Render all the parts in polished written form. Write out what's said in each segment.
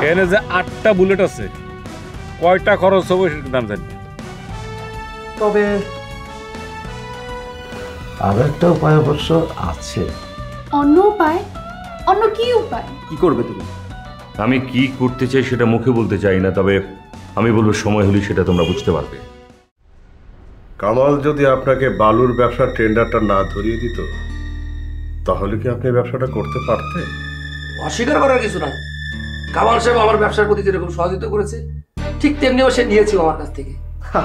এখানে যে 8টা বুলেট আছে, কয়টা খরচ হবে সেটার দাম জানি। তবে আর একটা উপায় অবশ্য আছে। অন্য উপায়? অন্য কি উপায়? কি করবে তুমি? আমি কি করতে চাই সেটা মুখে বলতে চাই না, তবে আমি বলবো সময় হলে সেটা তোমরা বুঝতে পারবে। কামাল যদি আপনাকে বালুর ব্যবসার টেন্ডারটা না ধরিয়ে দিত, তাহলে কি আপনি ব্যবসাটা করতে পারতেন? অস্বীকার করার কিছু নাই। কামাল সাহেব আমার ব্যবসার প্রতি যেরকম সহযোগিতা করেছে, ঠিক তেমনিও সে নিয়েছিল আমার কাছ থেকে।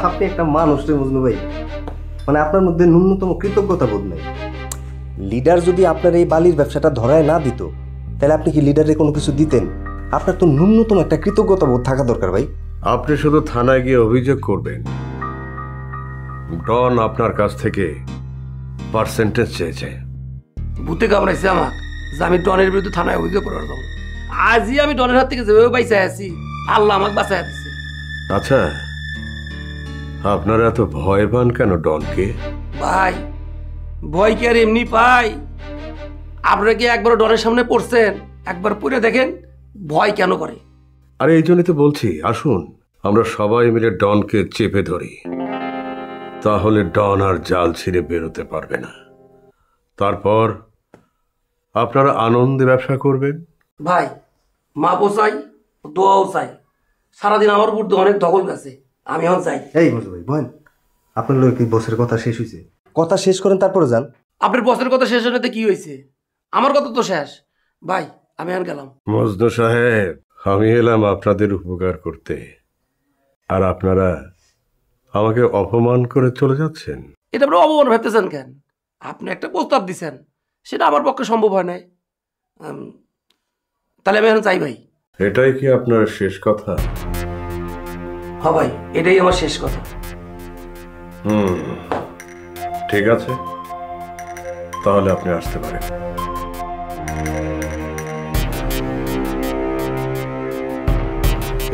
আপনি একটা মানুষ রে মজনু ভাই, মানে আপনার মধ্যে ন্যূনতম কৃতজ্ঞতা বোধ নাই। লিডার যদি আপনার এই বালির ব্যবসাটা ধরায় না দিত, তাহলে আপনি কি লিডারে কোনো কিছু দিতেন? আপনার তো ন্যূনতম একটা কৃতজ্ঞতা বোধ থাকা দরকার ভাই। আপনি শুধু থানায় গিয়ে অভিযোগ করবেন ডন আপনার কাছ থেকে পার্সেন্টেজ চেয়েছে। ভূতে কামড়াইছে আমার যে আমি ডনের বিরুদ্ধে থানায় অভিযোগ করার জন্য। আজই আমি ডনের হাত থেকে যেভাবে বাইসে আছি, আল্লাহ আমাকে বাঁচাই দিচ্ছে। আচ্ছা, আপনারা এত ভয় পান কেন ডনকে? ভাই, ভয় কি আর এমনি পাই? আপনারা কি একবার ডনের সামনে পড়ছেন? একবার পড়ে দেখেন ভয় কেন করে। আরে এই জন্যই তো বলছি, আসুন আমরা সবাই মিলে ডনকে চেপে ধরি, তাহলে ডন আর জাল ছিঁড়ে বেরোতে পারবে না। তারপর আপনারা আনন্দে ব্যবসা করবেন। ভাই, মাপও চাই, দোয়াও চাই। সারাদিন আমার উপর অনেক দখল গেছে, আমি এখন চাই। এই মজনু ভাই বলেন, আপনার লোক কি বসের কথা শেষ হয়েছে? কথা শেষ করেন তারপরে যান। আপনার বসের কথা শেষ হতে কি হয়েছে? আমার কথা তো শেষ। ভাই, আমি এখন গেলাম। মজনু সাহেব, আমি এলাম আপনাদের উপকার করতে, আর আপনারা আমাকে অপমান করে চলে যাচ্ছেন। এটা আপনি অপমান ভাবতেছেন কেন? আপনি একটা প্রস্তাব দিচ্ছেন, সেটা আমার পক্ষে সম্ভব হয় নাই। তাহলে আমি এখন চাই ভাই। এটাই কি আপনার শেষ কথা? হ্যাঁ ভাই, এটাই আমার শেষ কথা। ঠিক আছে, তাহলে আপনি আসতে পারেন।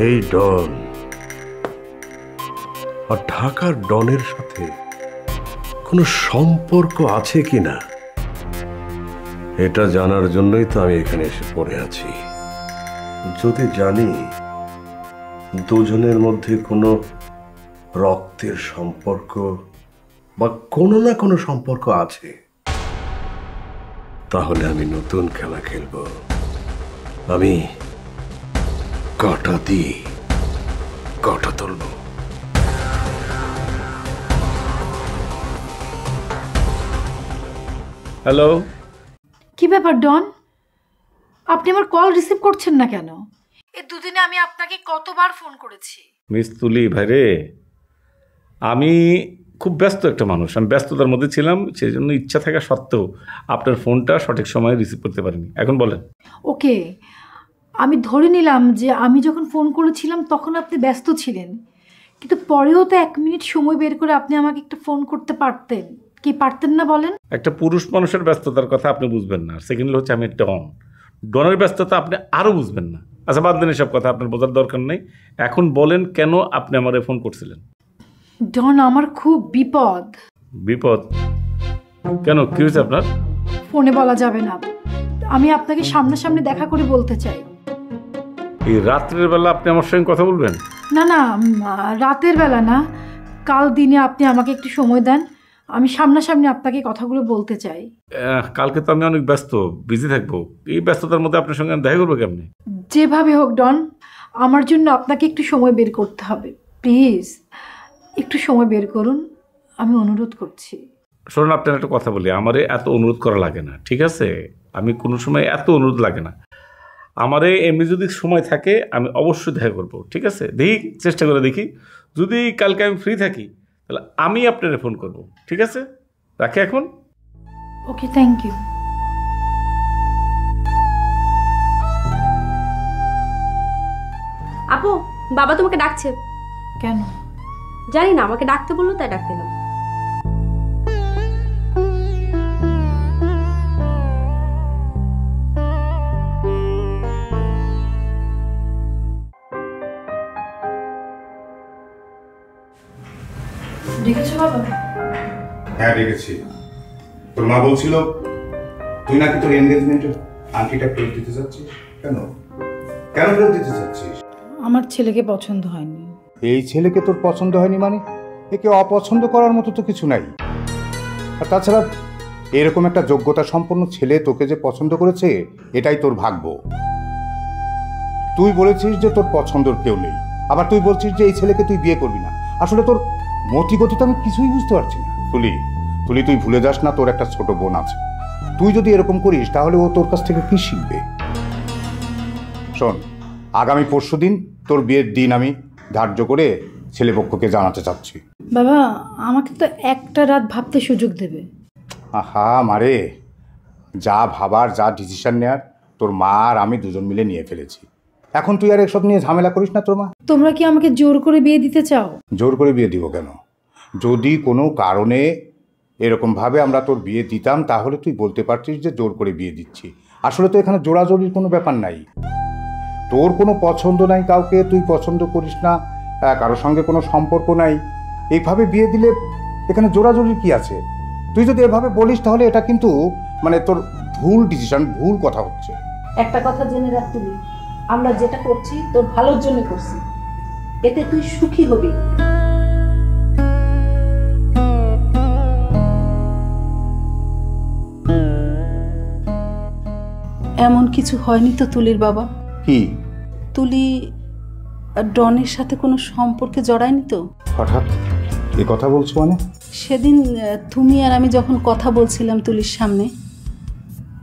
এই ডন আর ঢাকার ডনের সাথে কোনো সম্পর্ক আছে কিনা এটা জানার জন্যই তো আমি এখানে এসে পড়ে আছি। যদি জানি দুজনের মধ্যে কোনো রক্তের সম্পর্ক বা কোনো না কোনো সম্পর্ক আছে, তাহলে আমি নতুন খেলা খেলব। আমি কাঁটা দিয়ে কাঁটা তুলব। হ্যালো, কি ব্যাপার ডন? আপনি আমার কল রিসিভ করছেন না কেন? এই দুদিনে আমি আপনাকে কতবার ফোন করেছি। মিস তুলি ভাইরে, আমি খুব ব্যস্ত একটা মানুষ, আমি ব্যস্ততার মধ্যে ছিলাম, সেই জন্য ইচ্ছা থাকা সত্ত্বেও আপনার ফোনটা সঠিক সময়ে রিসিভ করতে পারিনি। এখন বলেন। ওকে, আমি ধরে নিলাম যে আমি যখন ফোন করেছিলাম তখন আপনি ব্যস্ত ছিলেন, কিন্তু পরেও তো 1 মিনিট সময় বের করে আপনি আমাকে একটা ফোন করতে পারতেন। কি পারতেন না বলেন? একটা পুরুষ মানুষের ব্যস্ততার কথা আপনি বুঝবেন না, সেকেন্ডলি হচ্ছে আমি ডন, ডনের ব্যস্ততা আপনি আরও বুঝবেন না। আচ্ছা বাদ দেন এসব কথা, আপনার বোঝার দরকার নেই। এখন বলেন কেন আপনি আমারে ফোন করছিলেন? ডন, আমার খুব বিপদ। বিপদ? কেন, কি হয়েছে আপনার? ফোনে বলা যাবে না, আমি আপনাকে সামনাসামনি দেখা করে বলতে চাই। এই রাত্রের বেলা আপনি আমার সঙ্গে কথা বলবেন? না না, রাতের বেলা না, কাল দিনে আপনি আমাকে একটু সময় দেন, আমি সামনাসামনি আপনাকে কথাগুলো বলতে চাই। কালকে তো আমি অনেক ব্যস্ত, বিজি থাকবো। এই ব্যস্ততার মধ্যে আপনার সঙ্গে দেখা করবো কেমনি? যেভাবে হোক ডন, আমার জন্য আপনাকে একটু সময় বের করতে হবে। প্লিজ একটু সময় বের করুন, আমি অনুরোধ করছি। শুনুন, আপনার একটা কথা বলি, আমারে এত অনুরোধ করা লাগে না, ঠিক আছে? আমি কোনো সময় এত অনুরোধ লাগে না। আমারে এমনি যদি সময় থাকে আমি অবশ্যই দেখা করবো, ঠিক আছে? দেখি, চেষ্টা করে দেখি, যদি কালকে আমি ফ্রি থাকি তাহলে আমি আপনারে ফোন করব, ঠিক আছে? রাখি এখন। ওকে, থ্যাংক ইউ। আপু, বাবা তোমাকে ডাকছে। কেন? জানি না, আমাকে ডাকতে বললো তাই ডাকতে এলাম। দেখেছো বাবা? হ্যাঁ দেখেছি। তোর মা বলছিল তুই নাকি তোর এনগেজমেন্টের আংটিটা ফেরত দিতে চাচ্ছিস। কেন? কেন ফেরত দিতে চাচ্ছিস? আমার ছেলেকে পছন্দ হয়নি। এই ছেলেকে তোর পছন্দ হয়নি মানে? একে অপছন্দ করার মতো তো কিছু নাই। আর তাছাড়া এরকম একটা যোগ্যতা সম্পন্ন ছেলে তোকে যে পছন্দ করেছে এটাই তোর ভাগ্য। তুই বলেছিস যে তোর পছন্দর কেউ নেই, আবার তুই বলছিস যে এই ছেলেকে তুই বিয়ে করবি না। আসলে তোর মতিগতি তো আমি কিছুই বুঝতে পারছি না। তুলি তুলি তুই ভুলে যাস না তোর একটা ছোট বোন আছে। তুই যদি এরকম করিস তাহলে ও তোর কাছ থেকে কি শিখবে? শোন, আগামী পরশুদিন তোর বিয়ের দিন আমি ধার্য করে ছেলেপক্ষকে জানাতে চাচ্ছি। বাবা, আমাকে তো একটা রাত ভাবতে সুযোগ দেবে। আহা মারে, যা ভাবার যা ডিসিশন নেয়ার তোর মা আর আমি দুজন মিলে নিয়ে ফেলেছি। এখন তুই আর এসব নিয়ে ঝামেলা করিস না। তোর মা তোমরা কি আমাকে জোর করে বিয়ে দিতে চাও? জোর করে বিয়ে দিব কেন? যদি কোনো কারণে এরকমভাবে আমরা তোর বিয়ে দিতাম তাহলে তুই বলতে পারতিস যে জোর করে বিয়ে দিচ্ছি। আসলে তো এখানে জোরাজোরির কোনো ব্যাপার নাই। তোর কোনো পছন্দ নাই কাউকে, তুই পছন্দ করিস না, কারোর সঙ্গে কোনো সম্পর্ক নাই, এইভাবে বিয়ে দিলে এখানে জোরাজোরির কি আছে? তুই যদি এভাবে বলিস তাহলে এটা কিন্তু মানে তোর ভুল ডিসিশন, ভুল কথা হচ্ছে। একটা কথা জেনে রাখ তুমি, আমরা যেটা করছি তোর ভালোর জন্য করছি, এতে তুই সুখী হবি। এমন কিছু হয়নি তো তুলির বাবা? কি? তুলি ডনের সাথে কোনো সম্পর্কে জড়ায়নি তো? হঠাৎ এ কথা বলছো মানে? সেদিন তুমি আর আমি যখন কথা বলছিলাম তুলির সামনে,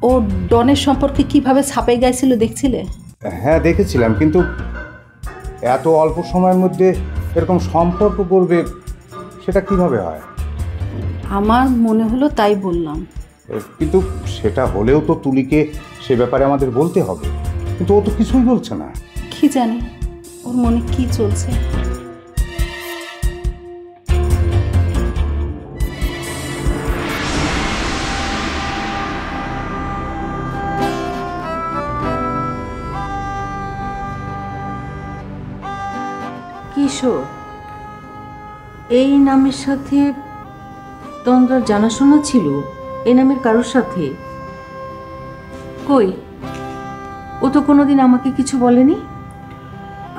ও ডনের সম্পর্কে কিভাবে ছাপাই গাইছিল দেখছিলে? হ্যাঁ দেখেছিলাম, কিন্তু এত অল্প সময়ের মধ্যে এরকম সম্পর্ক করবে সেটা কিভাবে হয়? আমার মনে হলো তাই বললাম। কিন্তু সেটা হলেও তো তুলিকে সে ব্যাপারে আমাদের বলতে হবে, কিন্তু ও তো কিছুই বলছে না। কি জানি ওর মনে কি চলছে। কিশোর, এই নামের সাথে তন্দ্রার জানাশোনা ছিল? এই নামের কারোর সাথে? কই, ও তো কোনোদিন আমাকে কিছু বলেনি।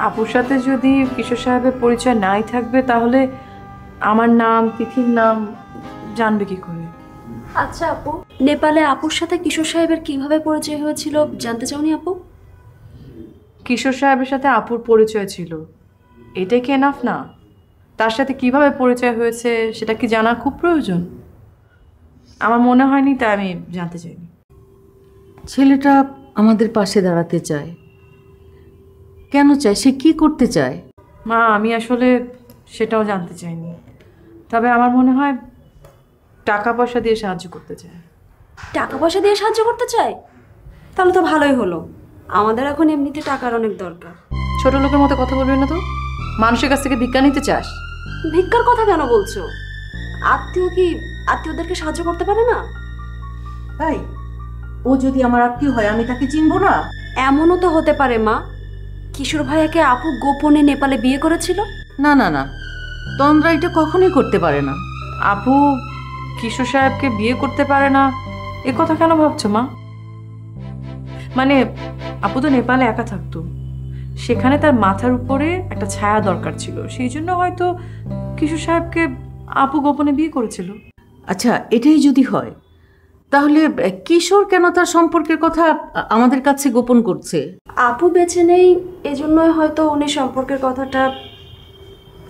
আপুর সাথে যদি কিশোর সাহেবের পরিচয় নাই থাকবে তাহলে আমার নাম, তিথির নাম জানবে কি করে? আচ্ছা আপু, নেপালে আপুর সাথে কিশোর সাহেবের কিভাবে পরিচয় হয়েছিল জানতে চাওনি আপু? কিশোর সাহেবের সাথে আপুর পরিচয় ছিল, এটাই কি এনাফ না? তার সাথে কিভাবে পরিচয় হয়েছে সেটা কি জানা খুব প্রয়োজন? আমার মনে হয়নি, তাই আমি জানতে চাইনি। ছেলেটা আমাদের পাশে দাঁড়াতে চায়, কেন চায়? সে কি করতে চায়? মা, আমি আসলে সেটাও জানতে চাইনি, তবে আমার মনে হয় টাকা পয়সা দিয়ে সাহায্য করতে চায়। টাকা পয়সা দিয়ে সাহায্য করতে চায়? তাহলে তো ভালোই হলো, আমাদের এখন এমনিতে টাকার অনেক দরকার। ছোট লোকের মতো কথা বলবি না তো। মানুষের কাছ থেকে ভিক্ষা নিতে চাস? ভিক্ষার কথা কেন বলছো? আত্মীয় কি আত্মীয়দেরকে সাহায্য করতে পারে না? তাই ও যদি আমার আত্মীয় হয় আমি তাকে চিনবো না? এমনও তো হতে পারে মা, কিশোর ভাইয়াকে আপু গোপনে নেপালে বিয়ে করেছিল। না না না, তন্দ্রা এটা কখনোই করতে পারে না। আপু কিশোর সাহেবকে বিয়ে করতে পারে না এ কথা কেন ভাবছো মা? মানে আপু তো নেপালে একা থাকতো, সেখানে তার মাথার উপরে একটা ছায়া দরকার ছিল, সেই জন্য হয়তো কিশোর সাহেবকে আপু গোপনে বিয়ে করেছিল। আচ্ছা, এটাই যদি হয় তাহলে কিশোর কেন তার সম্পর্কের কথা আমাদের কাছে গোপন করছে? আপু বেঁচে নেই, এজন্যই হয়তো উনি সম্পর্কের কথাটা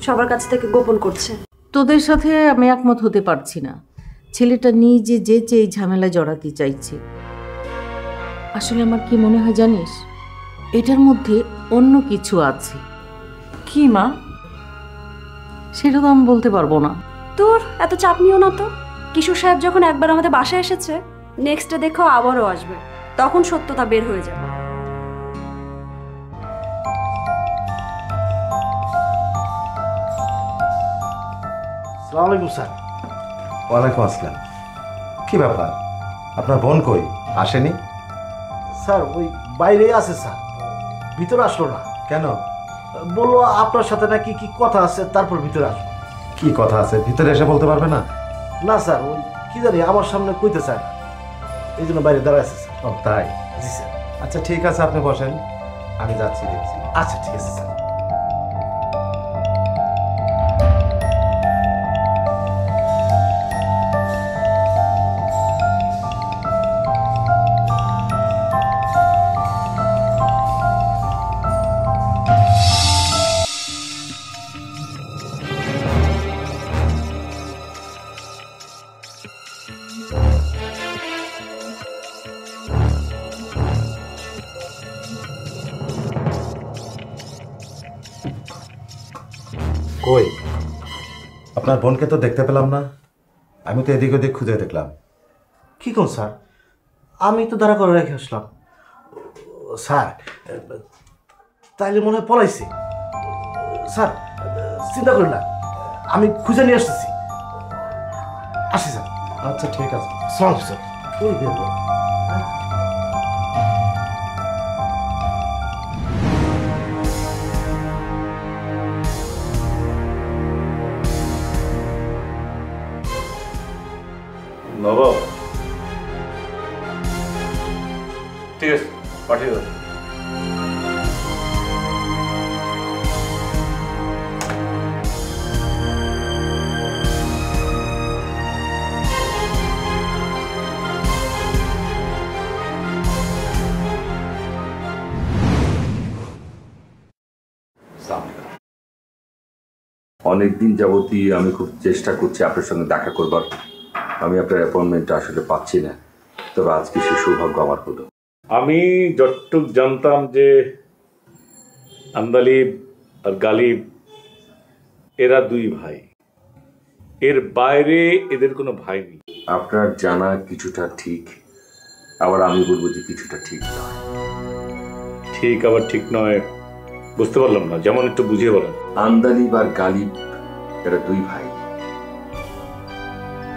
সবার কাছ থেকে গোপন করছে। তোদের সাথে আমি একমত হতে পারছি না। ছেলেটা নিজে যে এই ঝামেলায় জড়াতে চাইছে। আসলে আমার কি মনে হয় জানিস, এটার মধ্যে অন্য কিছু আছে। কি মা? সেটা তো আমি বলতে পারবো না। তোর এত চাপ নিও না তো। কিশোর সাহেব যখন একবার আমাদের বাসায় এসেছে, নেক্সটে দেখো আবারও আসবে, তখন সত্যতা বের হয়ে যাবে। আসসালামু আলাইকুম স্যার। ওয়ালাইকুম আসসালাম। কি ব্যাপার, আপনার বোন কই? আসেনি? স্যার ওই বাইরেই আছে স্যার, ভিতরে আসলো না। কেন? বললো আপনার সাথে নাকি কি কথা আছে, তারপর ভিতরে আসবো। কি কথা আছে ভিতরে এসে বলতে পারবে না? না স্যার, ওই কি জানি আমার সামনে কইতে চায় না, এই জন্য বাইরে দাঁড়ায় আছে স্যার। ও তাই? জি স্যার। আচ্ছা ঠিক আছে, আপনি বসেন, আমি যাচ্ছি দেখছি। আচ্ছা ঠিক আছে স্যার। কই আপনার বোনকে তো দেখতে পেলাম না। আমি তো এদিক ওদিক খুঁজে দেখলাম। কি কোন স্যার, আমি তো দাঁড়া করে রেখে আসলাম। স্যার তাইলে মনে হয় পলাইছে। স্যার চিন্তা করি না, আমি খুঁজে নিয়ে আসতেছি। আসি স্যার। আচ্ছা ঠিক আছে। সালাম স্যার। ওই দেখো নবাব, ঠিক আছে পাঠিয়ে দাও। অনেকদিন যাবতই আমি খুব চেষ্টা করছি আপনার সঙ্গে দেখা করবার। আমি আপনার অ্যাপয়েন্টমেন্টটা আসলে পাচ্ছি না, তবে আজকে সে সৌভাগ্য আমার হলো। আমি যতটুক জানতাম যে আন্দালিব আর গালিব এরা দুই ভাই, এর বাইরে এদের কোনো ভাই নেই। আপনার জানা কিছুটা ঠিক, আবার আমি বলবো যে কিছুটা ঠিক নয়। ঠিক আবার ঠিক নয় বুঝতে পারলাম না, যেমন একটু বুঝিয়ে বলেন। আন্দালিব আর গালিব এরা দুই ভাই।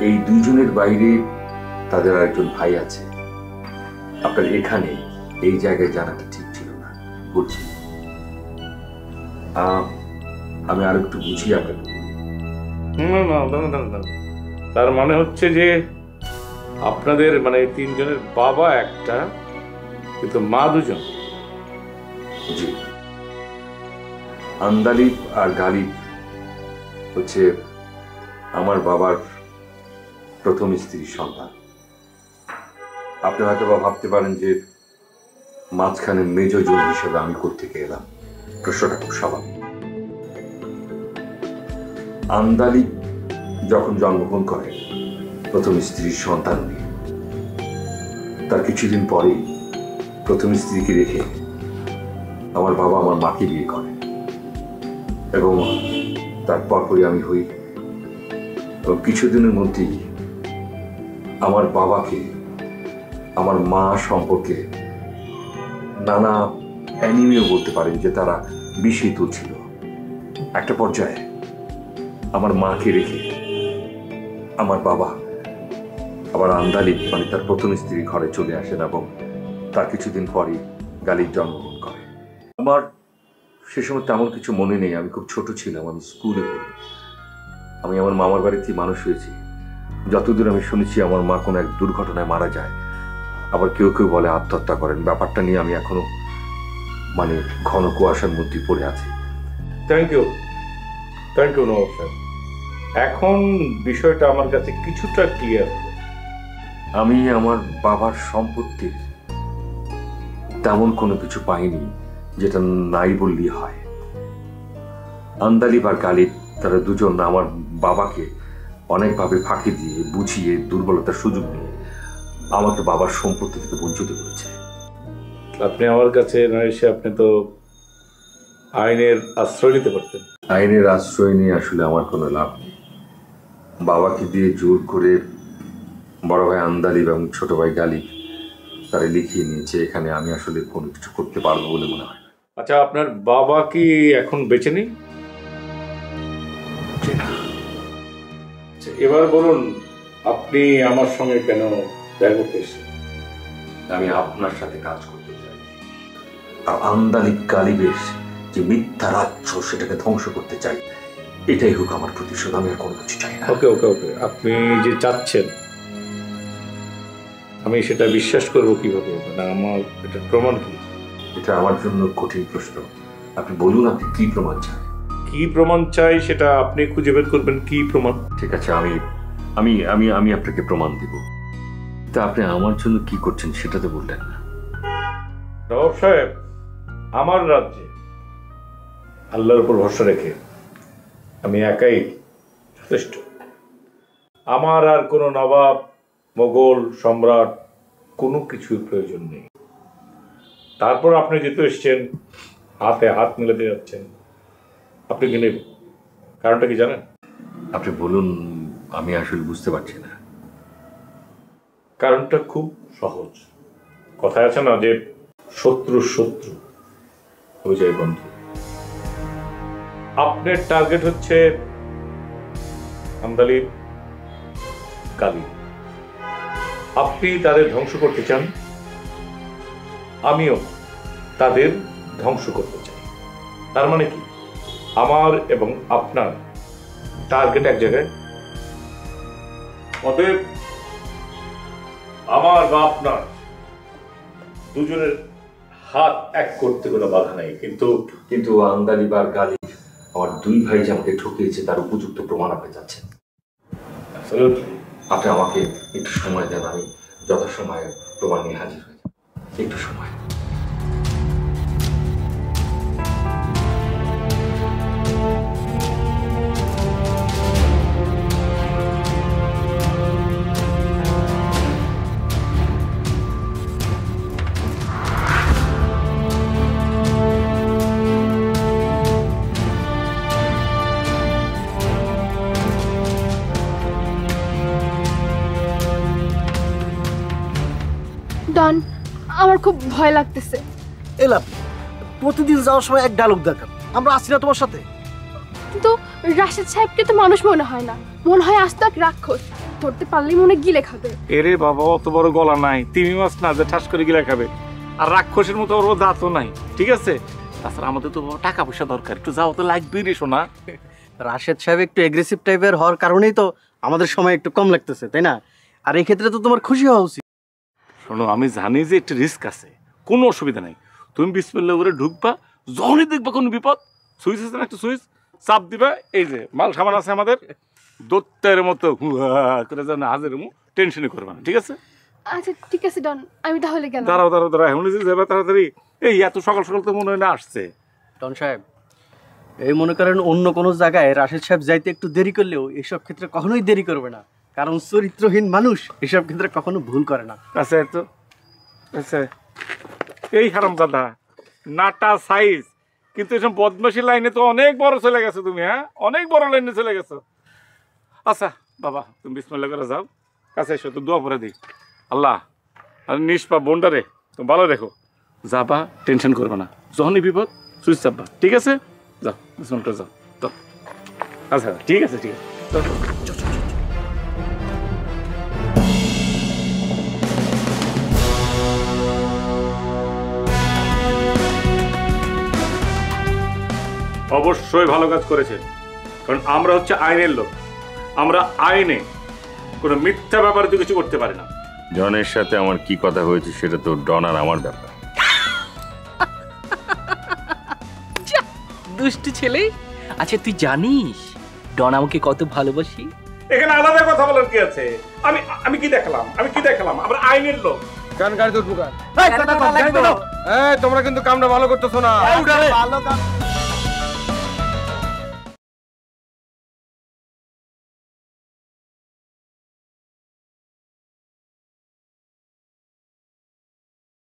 এই দুইজনের বাইরে তাদের আরেকজন ভাই আছে। আপনার এখানে এই জায়গায় জানাটা ঠিক ছিল না, বুঝছি। আমি আর একটু বুঝিয়ে আপনাকে। তার মানে হচ্ছে যে আপনাদের মানে তিনজনের বাবা একটা, কিন্তু মা দুজন। জি, আন্দালিব আর গালিব হচ্ছে আমার বাবার প্রথম স্ত্রীর সন্তান। আপনি হয়তো বা ভাবতে পারেন যে মাঝখানে মেজ জন হিসেবে আমি কোত্থেকে এলাম। প্রশ্নটা খুব স্বাভাবিক। আন্দালিব যখন জন্মগ্রহণ করে প্রথম স্ত্রীর সন্তান নিয়ে, তার কিছুদিন পরেই প্রথম স্ত্রীকে রেখে আমার বাবা আমার মাকে বিয়ে করে এবং তারপরই আমি হই। এবং কিছুদিনের মধ্যেই আমার বাবাকে আমার মা সম্পর্কে নানা অ্যানিমেও বলতে পারেন যে তারা বিষিত ছিল। একটা পর্যায়ে আমার মাকে রেখে আমার বাবা আবার আন্দালিব মানে তার প্রথম স্ত্রীর ঘরে চলে আসেন এবং তার কিছুদিন পরই গালিব জন্মগ্রহণ করে। আমার সে সময় তেমন কিছু মনে নেই, আমি খুব ছোট ছিলাম, আমি স্কুলে পড়ি। আমি আমার মামার বাড়িতে মানুষ হয়েছি। যতদূর আমি শুনেছি আমার মা কোনো এক দুর্ঘটনায় মারা যায়, আবার কেউ কেউ বলে আত্মহত্যা করেন। ব্যাপারটা নিয়ে আমি এখনো মানে ঘন কুয়াশার মধ্যে পড়ে আছি। থ্যাংক ইউ নবাব সাহেব। এখন বিষয়টা আমার কাছে কিছুটা ক্লিয়ার। আমি আমার বাবার সম্পত্তির তেমন কোনো কিছু পাইনি যেটা নাই বললেই হয়। আন্দালিব আর গালিব তারা দুজন আমার বাবাকে অনেকভাবে ফাঁকি দিয়ে বুঝিয়ে দুর্বলতার সুযোগ নিয়ে আমাকে বাবার সম্পত্তি থেকে বঞ্চিত করেছে। আপনি আমার কাছে না এসে আপনি তো আইনের আশ্রয় নিতে পারতেন। আইনের আশ্রয় নিয়ে আসলে আমার কোনো লাভ নেই। বাবাকে দিয়ে জোর করে বড় ভাই আন্দালিব এবং ছোট ভাই গালিব তারা লিখিয়ে নিয়েছে, এখানে আমি আসলে কোনো কিছু করতে পারবো বলে মনে হয় না। আচ্ছা, আপনার বাবা কি এখন বেঁচে নেই? এবার বলুন আপনি আমার সঙ্গে কেন দেখা করতে এসেছেন? আমি আপনার সাথে কাজ করতে চাই। আর আন্দালিব গালিবের যে মিথ্যা রাজ্য সেটাকে ধ্বংস করতে চাই। এটাই হোক আমার প্রতিশোধ, আমি আর কোনো কিছু চাই না। ওকে ওকে ওকে, আপনি যে চাচ্ছেন আমি সেটা বিশ্বাস করব কিভাবে? মানে আমার এটা প্রমাণ কি? এটা আমার জন্য কঠিন প্রশ্ন। আপনি বলুন, আপনি কি প্রমাণ চান? কি প্রমাণ চাই সেটা আপনি খুঁজে বের করবেন। কি প্রমাণ? ঠিক আছে, আমি আমি আমি আমি আপনাকে প্রমাণ দিব। তা আপনি আমার জন্য কি করছেন সেটা তো বললেন না। নবাব সাহেব, আমার রাজ্যে আল্লাহর উপর ভরসা রেখে আমি একাই যথেষ্ট। আমার আর কোনো নবাব, মোগল, সম্রাট কোনো কিছুর প্রয়োজন নেই। তারপর আপনি যেহেতু এসছেন, হাতে হাত মিলাতে যাচ্ছেন, আপনি কি নেবেন? কারণটা কি জানেন? আপনি বলুন, আমি আসলে বুঝতে পারছি না। কারণটা খুব সহজ। কথায় আছে না যে শত্রুর শত্রু হয়ে যায় বন্ধু। আপনার টার্গেট হচ্ছে আন্দালি কালী। আপনি তাদের ধ্বংস করতে চান, আমিও তাদের ধ্বংস করতে চাই। তার মানে কি, আমার এবং আপনার টার্গেট এক জায়গায়। অতএব আমার বা আপনার দুজনের হাত এক করতে কোনো বাধা নাই। কিন্তু কিন্তু আন্দালিবার গালি আমার দুই ভাই যে আমাকে ঠকিয়েছে তার উপযুক্ত প্রমাণ আপনি চাচ্ছেন। আপনি আমাকে একটু সময় দেন, আমি যথাসময়ে প্রমাণ নিয়ে হাজির হয়ে যাব। একটু সময়। ডন, আমার খুব ভয় লাগতেছে। এলাম প্রতিদিন যাওয়ার সময় এক ডায়লগ দরকার, আমরা আসি না তোমার সাথে। কিন্তু রাশেদ সাহেবকে তো মানুষ মনে হয় না, মনে হয় আস্ত এক রাক্ষস, ধরতে পারলেই মনে গিলে খাবে। এরে বাবা, অত বড় গলা নাই, তিমি মাছ না যে ঠাস করে গিলে খাবে। আর রাক্ষসের মতো ওর দাঁতও নাই, ঠিক আছে? তাছাড়া আমাদের তো টাকা পয়সা দরকার, একটু যাও তো লাগবে রে শোনা। রাশেদ সাহেব একটু এগ্রেসিভ টাইপের হওয়ার কারণেই তো আমাদের সময় একটু কম লাগতেছে, তাই না? আর এই ক্ষেত্রে তো তোমার খুশি হওয়া উচিত। শোনো, আমি জানি যে একটু রিস্ক আছে, কোনো অসুবিধা নাই। তুমি বিসমিল্লাহ করে ঢুকবা, যখনই দেখবা কোনো বিপদ, সুইচ আছে না, একটা সুইচ চাপ দিবা। এই যে মাল সামান আছে আমাদের, দত্তের মতো করে যেন হাজির মু, টেনশনই করবে না, ঠিক আছে? আচ্ছা ঠিক আছে ডন, আমি তাহলে গেলাম। দাঁড়াও দাঁড়াও দাঁড়াও, এমন যে যাবে তাড়াতাড়ি। এই এত সকাল সকাল তো মনে হয় না আসছে। ডন সাহেব, এই মনে করেন অন্য কোনো জায়গায় রাশেদ সাহেব যাইতে একটু দেরি করলেও এসব ক্ষেত্রে কখনোই দেরি করবে না, কারণ চরিত্রহীন মানুষ এসব ক্ষেত্রে কখনো ভুল করে না। আচ্ছা তো আচ্ছা, এই হারামজাদা নাটা সাইজ, কিন্তু এসব বদমাশি লাইনে তো অনেক বড় চলে গেছো তুমি। হ্যাঁ, অনেক বড় লাইনে চলে গেছো। আচ্ছা বাবা, তুমি বিসমিল্লাহ করে যাও, কাছে এসো তো দোয়া করে দিই। আল্লাহ আর নিষ্পা বোনটারে তুমি ভালো রেখো। যাবা, টেনশন করবে না, যখনই বিপদ সুইচ চাপবা, ঠিক আছে? যাও, বিসমিল্লাহ করে যাও তো। আচ্ছা ঠিক আছে, ঠিক আছে। অবশ্যই ভালো কাজ করেছেন, কারণ আমরা হচ্ছে আইনের লোক। আমরা আইনে কোনো মিথ্যা ব্যাপারে তো কিছু করতে পারি না। জনের সাথে আমার কি কথা হয়েছে সেটা তো ডন আর আমার ব্যাপার। দুষ্টু ছেলে। আচ্ছা তুই জানিস ডন আমাকে কত ভালোবাসি? এখানে আলাদা কথা বলার কি আছে? আমি আমি কি দেখলাম? আমি কি দেখলাম? আমরা আইনের লোক। গান গাড়ি তোর পুকার। তোমরা কিন্তু কামটা ভালো করতেছো না।